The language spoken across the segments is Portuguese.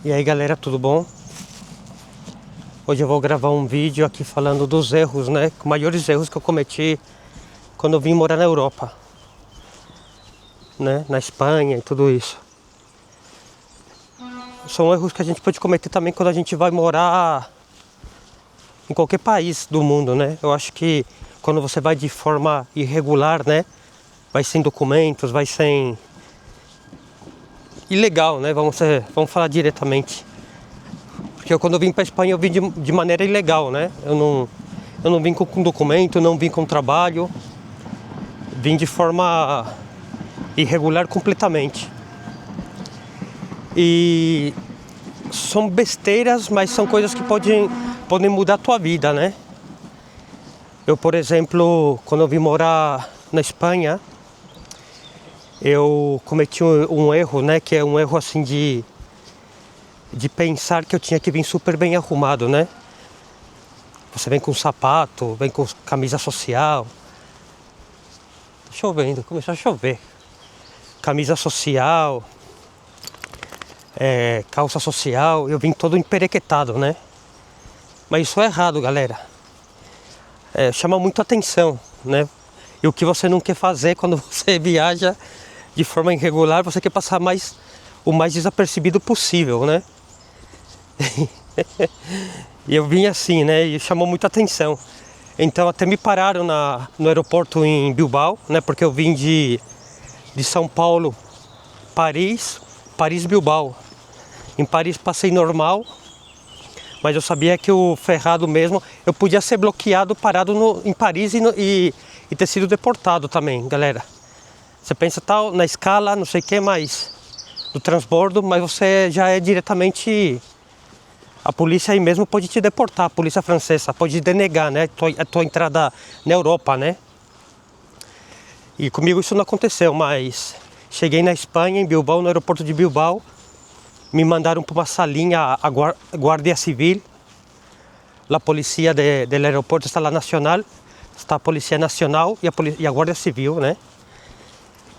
E aí galera, tudo bom? Hoje eu vou gravar um vídeo aqui falando dos erros, né? Os maiores erros que eu cometi quando eu vim morar na Europa, né? Na Espanha e tudo isso. São erros que a gente pode cometer também quando a gente vai morar em qualquer país do mundo, né? Eu acho que quando você vai de forma irregular, né? Vai sem documentos, vai sem... ilegal, né? Vamos falar diretamente. Porque quando eu vim para a Espanha eu vim de maneira ilegal, né? Eu não vim com documento, não vim com trabalho. Vim de forma irregular completamente. E são besteiras, mas são coisas que podem mudar a tua vida, né? Eu, por exemplo, quando eu vim morar na Espanha, eu cometi um erro, né? Que é um erro assim de pensar que eu tinha que vir super bem arrumado, né? Você vem com sapato, vem com camisa social. Tá chovendo, começou a chover. Camisa social, calça social, eu vim todo emperequetado, né? Mas isso é errado, galera. Chama muito atenção, né? E o que você não quer fazer quando você viaja de forma irregular, você quer passar o mais desapercebido possível, né? E eu vim assim, né? E chamou muita atenção. Então até me pararam no aeroporto em Bilbao, né? Porque eu vim de São Paulo, Paris, Bilbao. Em Paris passei normal, mas eu sabia que o ferrado mesmo, eu podia ser bloqueado, parado em Paris e ter sido deportado também, galera. Você pensa tal, na escala, não sei o que mais, do transbordo, mas você já é diretamente... A polícia aí mesmo pode te deportar, a polícia francesa pode denegar, né, a tua entrada na Europa, né? E comigo isso não aconteceu, mas cheguei na Espanha, em Bilbao, no aeroporto de Bilbao, me mandaram para uma salinha, a Guardia Civil, a polícia do aeroporto está lá nacional, está a Polícia Nacional e a Guardia Civil, né?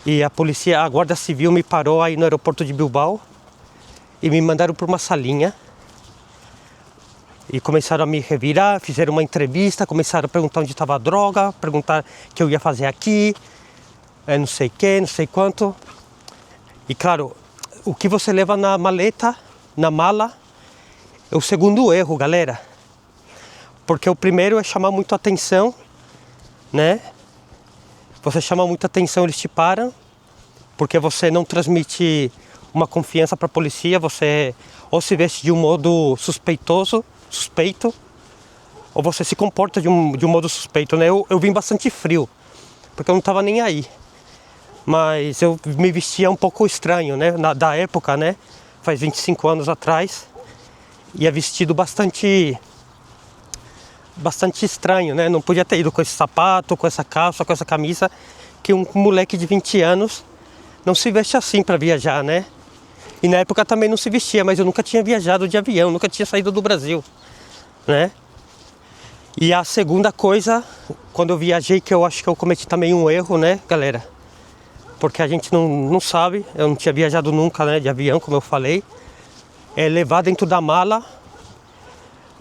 E a Guardia Civil me parou aí no aeroporto de Bilbao e me mandaram para uma salinha. E começaram a me revirar, fizeram uma entrevista, começaram a perguntar onde estava a droga, perguntar o que eu ia fazer aqui, não sei o que, não sei quanto. E claro, o que você leva na maleta, na mala, é o segundo erro, galera. Porque o primeiro é chamar muito atenção, né? Você chama muita atenção, eles te param, porque você não transmite uma confiança para a polícia, você ou se veste de um modo suspeito, ou você se comporta de um modo suspeito, né? Eu vim bastante frio, porque eu não estava nem aí. Mas eu me vestia um pouco estranho, né? Da época, né? Faz 25 anos atrás. Ia vestido bastante estranho, né? Não podia ter ido com esse sapato, com essa calça, com essa camisa, que um moleque de 20 anos não se veste assim para viajar, né? E na época também não se vestia, mas eu nunca tinha viajado de avião, nunca tinha saído do Brasil, né? E a segunda coisa, quando eu viajei, que eu acho que eu cometi também um erro, né, galera? Porque a gente não sabe, eu não tinha viajado nunca, né, de avião, como eu falei. É levar dentro da mala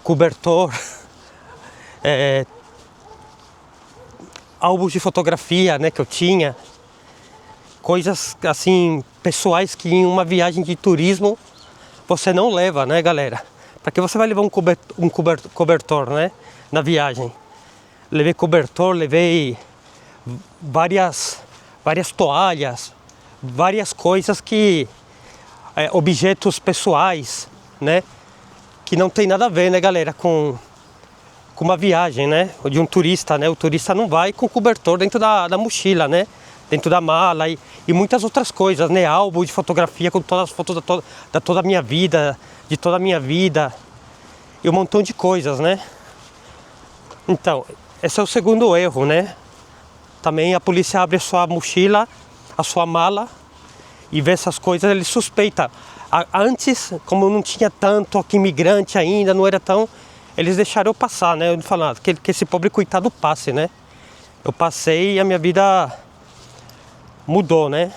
cobertor, álbuns de fotografia, né, que eu tinha. Coisas assim, pessoais que em uma viagem de turismo você não leva, né, galera? Para que você vai levar um cobertor, né, na viagem? Levei cobertor, levei várias toalhas, várias coisas objetos pessoais, né? Que não tem nada a ver, né, galera, com uma viagem, né? De um turista, né? O turista não vai com cobertor dentro da mochila, né? Dentro da mala e muitas outras coisas, né? Álbum de fotografia com todas as fotos da toda a minha vida, de toda a minha vida e um montão de coisas, né? Então, esse é o segundo erro, né? Também a polícia abre a sua mochila, a sua mala e vê essas coisas, ele suspeita. Antes, como não tinha tanto aqui imigrante ainda, não era tão... Eles deixaram eu passar, né? Eu falava que esse pobre coitado passe, né? Eu passei e a minha vida mudou, né?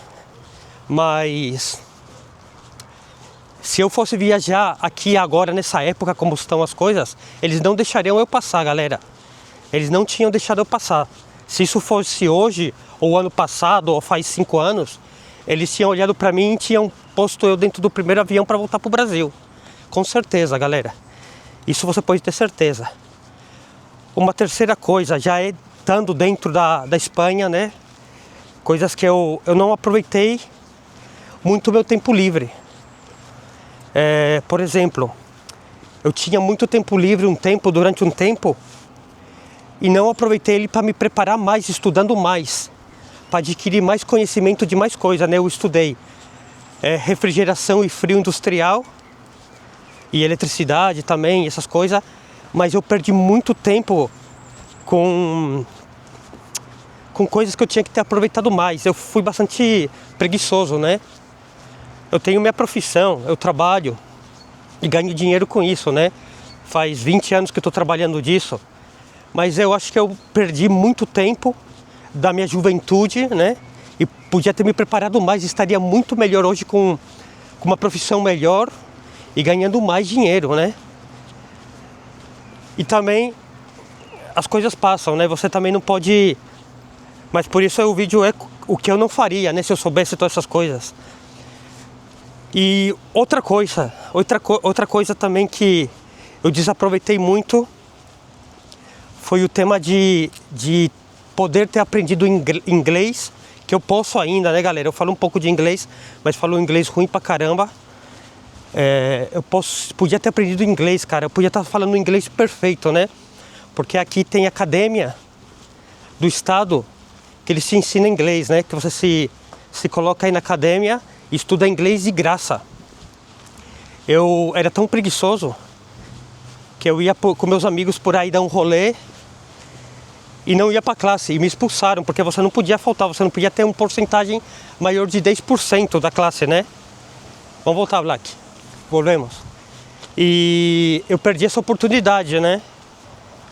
Mas Se eu fosse viajar aqui agora, nessa época, como estão as coisas, eles não deixariam eu passar, galera. Eles não tinham deixado eu passar. Se isso fosse hoje, ou ano passado, ou faz 5 anos, eles tinham olhado pra mim e tinham posto eu dentro do primeiro avião para voltar pro Brasil. Com certeza, galera. Isso você pode ter certeza. Uma terceira coisa, já é estando dentro da Espanha, né? Coisas que eu não aproveitei muito meu tempo livre. Por exemplo, eu tinha muito tempo livre durante um tempo, e não aproveitei ele para me preparar mais, estudando mais, para adquirir mais conhecimento de mais coisas, né? Eu estudei refrigeração e frio industrial, e eletricidade também, essas coisas, mas eu perdi muito tempo com coisas que eu tinha que ter aproveitado mais. Eu fui bastante preguiçoso, né? Eu tenho minha profissão, eu trabalho e ganho dinheiro com isso, né? Faz 20 anos que eu estou trabalhando disso, mas eu acho que eu perdi muito tempo da minha juventude, né? E podia ter me preparado mais, estaria muito melhor hoje com uma profissão melhor e ganhando mais dinheiro, né? E também as coisas passam, né? Você também não pode... Mas por isso o vídeo é o que eu não faria, né? Se eu soubesse todas essas coisas. E outra coisa também que eu desaproveitei muito foi o tema de poder ter aprendido inglês, que eu posso ainda, né, galera? Eu falo um pouco de inglês, mas falo inglês ruim pra caramba. Podia ter aprendido inglês, cara. Eu podia estar falando inglês perfeito, né? Porque aqui tem academia do estado que eles te ensinam inglês, né? Que você se coloca aí na academia e estuda inglês de graça. Eu era tão preguiçoso que eu ia com meus amigos por aí dar um rolê e não ia pra classe. E me expulsaram, porque você não podia faltar, você não podia ter uma porcentagem maior de 10% da classe, né? Vamos voltar, Black. Volvemos. E eu perdi essa oportunidade, né?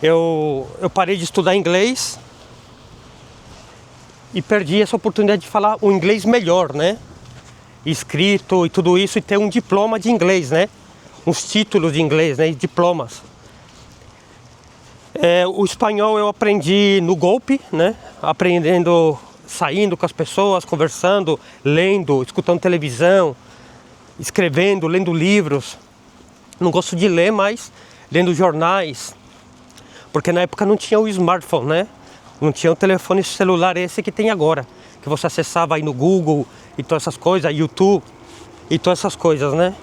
Eu parei de estudar inglês e perdi essa oportunidade de falar o inglês melhor, né? Escrito e tudo isso, e ter um diploma de inglês, né? Uns títulos de inglês, né? E diplomas. O espanhol eu aprendi no golpe, né? Aprendendo, saindo com as pessoas, conversando, lendo, escutando televisão, escrevendo, lendo livros. Não gosto de ler, mas lendo jornais. Porque na época não tinha o smartphone, né? Não tinha o telefone celular esse que tem agora, que você acessava aí no Google e todas essas coisas, YouTube e todas essas coisas, né?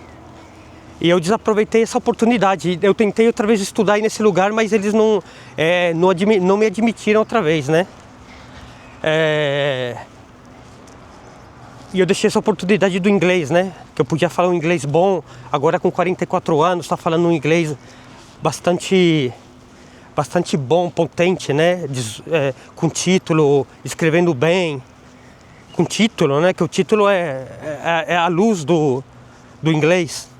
E eu desaproveitei essa oportunidade. Eu tentei outra vez estudar aí nesse lugar, mas eles não me admitiram outra vez, né? E eu deixei essa oportunidade do inglês, né? Que eu podia falar um inglês bom, agora com 44 anos, tá falando um inglês bastante bom, potente, né? Com título, escrevendo bem, com título, né? Que o título é a luz do inglês.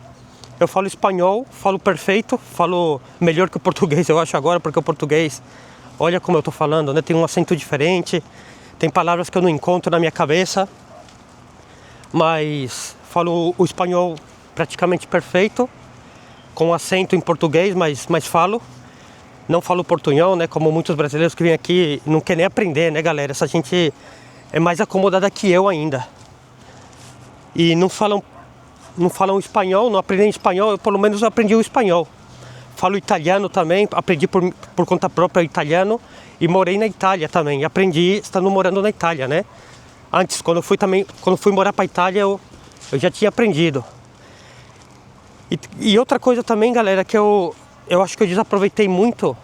Eu falo espanhol, falo perfeito, falo melhor que o português, eu acho agora, porque o português, olha como eu tô falando, né? Tem um acento diferente, tem palavras que eu não encontro na minha cabeça, mas falo o espanhol praticamente perfeito, com acento em português, mas falo. Não falo portunhol, né? Como muitos brasileiros que vêm aqui não querem nem aprender, né, galera? Essa gente é mais acomodada que eu ainda. E não falam espanhol, não aprendem espanhol. Eu pelo menos aprendi o espanhol. Falo italiano também, aprendi por conta própria o italiano. E morei na Itália também. Aprendi estando morando na Itália, né? Antes, quando eu fui morar pra Itália, eu já tinha aprendido. E outra coisa também, galera, que eu acho que eu desaproveitei muito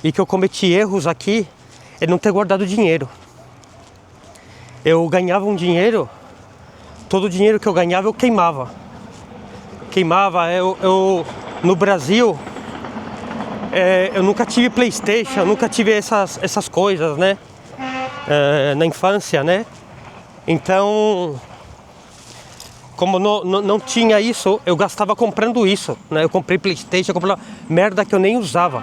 e que eu cometi erros aqui, é não ter guardado dinheiro. Eu ganhava um dinheiro, todo o dinheiro que eu ganhava eu queimava. Eu no Brasil, eu nunca tive PlayStation, eu nunca tive essas coisas, né? Na infância, né? Então, como não tinha isso, eu gastava comprando isso, né? Eu comprei PlayStation, eu comprava merda que eu nem usava.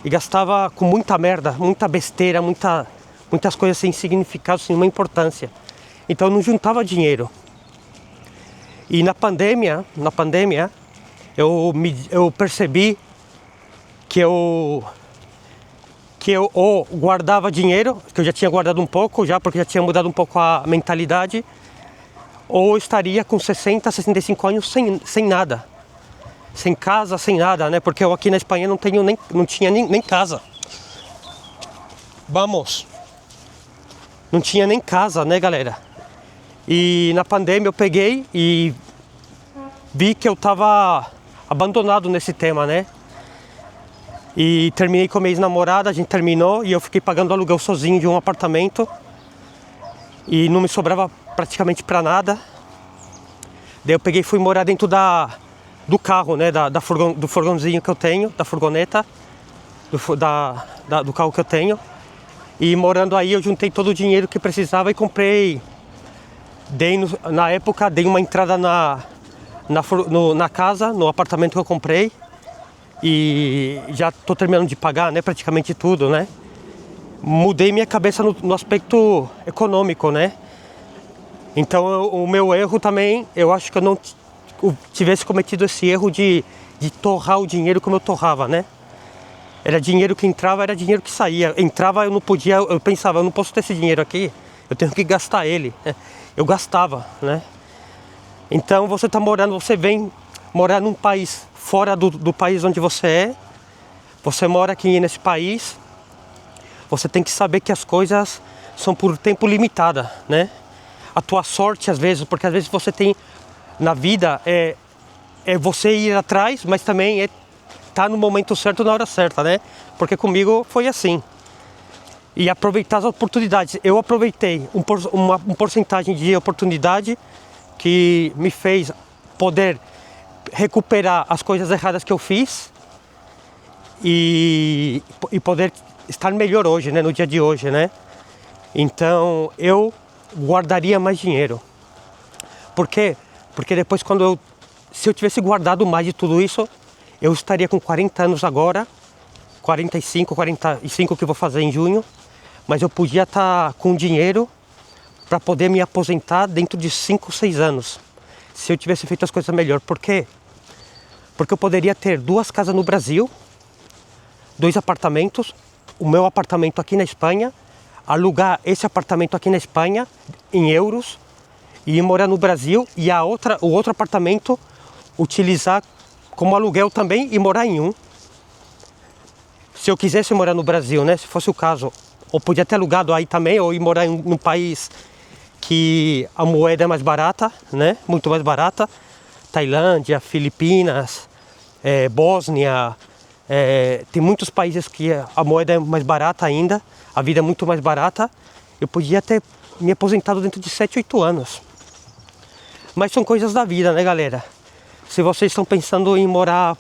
E gastava com muita merda, muita besteira, muitas coisas sem significado, sem nenhuma importância. Então eu não juntava dinheiro. E na pandemia, eu percebi que eu ou guardava dinheiro, que eu já tinha guardado um pouco já, porque já tinha mudado um pouco a mentalidade, ou eu estaria com 60, 65 anos sem nada. Sem casa, sem nada, né? Porque eu aqui na Espanha não tinha nem casa. Vamos! Não tinha nem casa, né, galera? E na pandemia eu peguei e vi que eu tava abandonado nesse tema, né? E terminei com a minha ex-namorada, a gente terminou e eu fiquei pagando aluguel sozinho de um apartamento. E não me sobrava praticamente pra nada. Daí eu peguei e fui morar dentro do carro, né? Do furgãozinho que eu tenho, da furgoneta, do carro que eu tenho. E morando aí eu juntei todo o dinheiro que precisava e comprei. Na época dei uma entrada na casa, no apartamento que eu comprei. E já estou terminando de pagar, né, praticamente tudo, né? Mudei minha cabeça no aspecto econômico, né? Então o meu erro também, eu acho que eu não tivesse cometido esse erro de torrar o dinheiro como eu torrava, né? Era dinheiro que entrava, era dinheiro que saía. Entrava, eu não podia, eu pensava, eu não posso ter esse dinheiro aqui, eu tenho que gastar ele. Eu gastava, né? Então você vem morar num país fora do país onde você mora aqui nesse país, você tem que saber que as coisas são por tempo limitado, né? A tua sorte às vezes, porque às vezes você tem na vida é você ir atrás, mas também é tá no momento certo, na hora certa, né? Porque comigo foi assim. E aproveitar as oportunidades. Eu aproveitei uma porcentagem de oportunidade que me fez poder recuperar as coisas erradas que eu fiz e poder estar melhor hoje, né? No dia de hoje, né? Então eu guardaria mais dinheiro. Por quê? Porque depois se eu tivesse guardado mais de tudo isso, eu estaria com 40 anos agora, 45 que eu vou fazer em junho, mas eu podia estar com dinheiro para poder me aposentar dentro de 5, 6 anos, se eu tivesse feito as coisas melhor. Por quê? Porque eu poderia ter 2 casas no Brasil, 2 apartamentos, o meu apartamento aqui na Espanha, alugar esse apartamento aqui na Espanha em euros e ir morar no Brasil e o outro apartamento utilizar como aluguel também e morar em um. Se eu quisesse morar no Brasil, né, se fosse o caso, ou podia ter alugado aí também, ou ir morar em um país que a moeda é mais barata, né, muito mais barata, Tailândia, Filipinas, Bósnia, tem muitos países que a moeda é mais barata ainda, a vida é muito mais barata. Eu podia ter me aposentado dentro de 7, 8 anos. Mas são coisas da vida, né, galera? Se vocês estão pensando em morar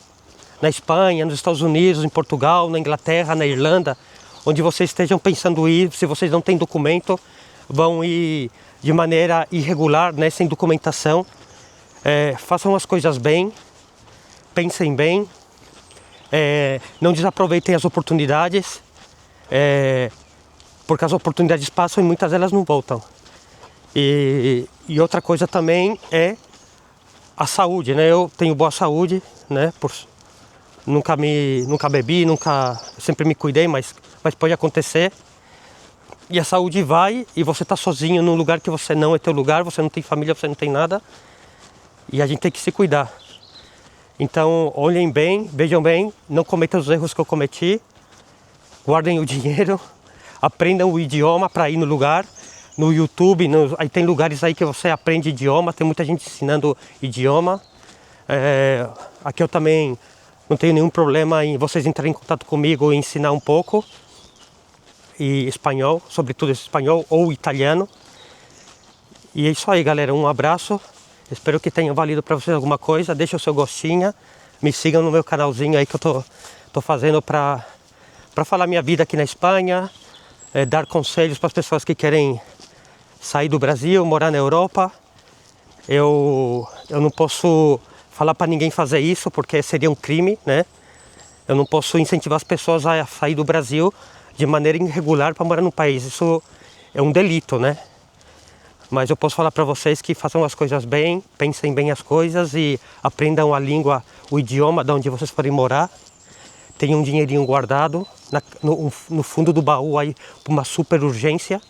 na Espanha, nos Estados Unidos, em Portugal, na Inglaterra, na Irlanda, onde vocês estejam pensando em ir, se vocês não têm documento, vão ir de maneira irregular, né, sem documentação. Façam as coisas bem, pensem bem, não desaproveitem as oportunidades, porque as oportunidades passam e muitas delas não voltam. E outra coisa também é a saúde, né? Eu tenho boa saúde, né? Nunca bebi, sempre me cuidei, mas pode acontecer. E a saúde vai e você tá sozinho num lugar que você não é teu lugar, você não tem família, você não tem nada. E a gente tem que se cuidar. Então, olhem bem, vejam bem, não cometam os erros que eu cometi. Guardem o dinheiro, aprendam o idioma para ir no lugar. No YouTube, aí tem lugares aí que você aprende idioma, tem muita gente ensinando idioma. Aqui eu também não tenho nenhum problema em vocês entrarem em contato comigo e ensinar um pouco. E espanhol, sobretudo espanhol ou italiano. E é isso aí, galera, um abraço. Espero que tenha valido para vocês alguma coisa. Deixa o seu gostinho, me sigam no meu canalzinho aí que eu tô fazendo para falar minha vida aqui na Espanha, dar conselhos para as pessoas que querem sair do Brasil, morar na Europa. Eu não posso falar para ninguém fazer isso, porque seria um crime, né? Eu não posso incentivar as pessoas a sair do Brasil de maneira irregular para morar no país. Isso é um delito, né? Mas eu posso falar para vocês que façam as coisas bem, pensem bem as coisas e aprendam a língua, o idioma de onde vocês forem morar. Tenham um dinheirinho guardado no fundo do baú aí para uma super urgência.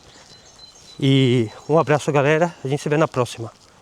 E um abraço, galera. A gente se vê na próxima.